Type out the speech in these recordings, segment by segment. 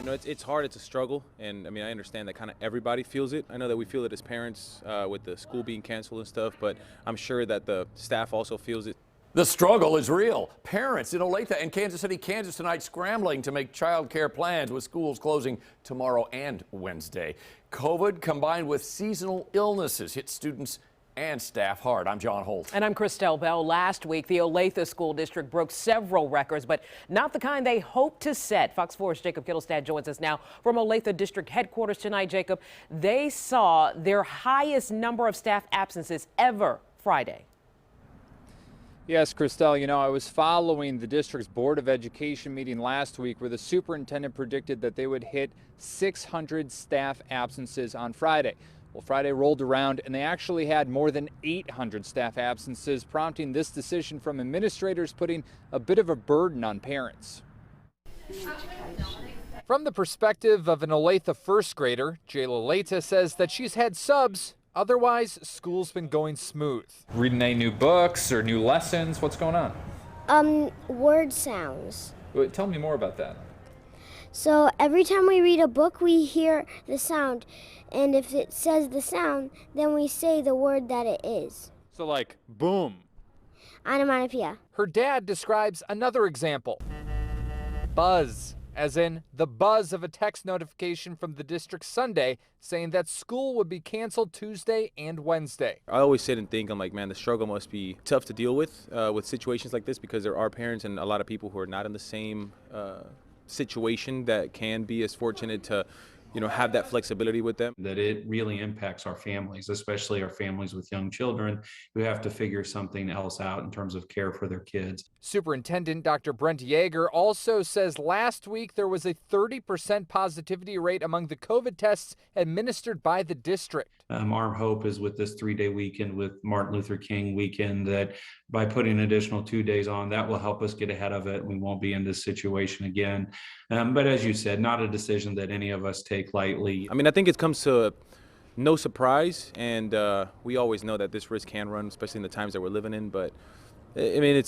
It's hard. It's a struggle, and I mean, I understand that kind of everybody feels it. I know that we feel it as parents with the school being canceled and stuff, but I'm sure that the staff also feels it. The struggle is real. Parents in Olathe and Kansas City, Kansas tonight scrambling to make child care plans with schools closing tomorrow and Wednesday. COVID combined with seasonal illnesses hit students and staff hard. I'm John Holt. And I'm Christelle Bell. Last week, the Olathe School District broke several records, but not the kind they hoped to set. Fox 4's Jacob Kittelstad joins us now from Olathe District headquarters tonight. Jacob, they saw their highest number of staff absences ever Friday. Yes, Christelle, I was following the district's Board of Education meeting last week where the superintendent predicted that they would hit 600 staff absences on Friday. Well, Friday rolled around and they actually had more than 800 staff absences, prompting this decision from administrators, putting a bit of a burden on parents. From the perspective of an Olathe first grader, Jayla Leita says that she's had subs. Otherwise, school's been going smooth. Reading any new books or new lessons? What's going on? Word sounds. Tell me more about that. So every time we read a book, we hear the sound. And if it says the sound, then we say the word that it is. So like, boom. Onomatopoeia. Her dad describes another example. Buzz, as in the buzz of a text notification from the district Sunday saying that school would be canceled Tuesday and Wednesday. I always sit and think, I'm like, man, the struggle must be tough to deal with situations like this, because there are parents and a lot of people who are not in the same situation that can be as fortunate to have that flexibility with them. That it really impacts our families, especially our families with young children who have to figure something else out in terms of care for their kids. Superintendent Dr. Brent Yeager also says last week there was a 30% positivity rate among the COVID tests administered by the district. Our hope is with this 3-day weekend with Martin Luther King weekend that by putting additional 2 days on, that will help us get ahead of it. We won't be in this situation again. But as you said, not a decision that any of us take lightly. I mean, I think it comes to no surprise, and we always know that this risk can run, especially in the times that we're living in. But I mean,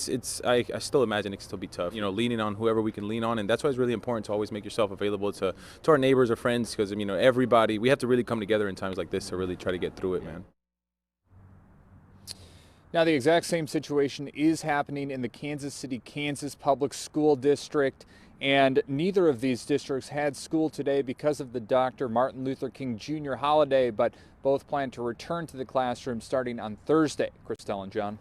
I still imagine it can still be tough. Leaning on whoever we can lean on, and that's why it's really important to always make yourself available to our neighbors or friends, because everybody, we have to really come together in times like this to really try to get through it, man. Now, the exact same situation is happening in the Kansas City, Kansas Public School District, and neither of these districts had school today because of the Dr. Martin Luther King Jr. holiday, but both plan to return to the classroom starting on Thursday. Christelle and John.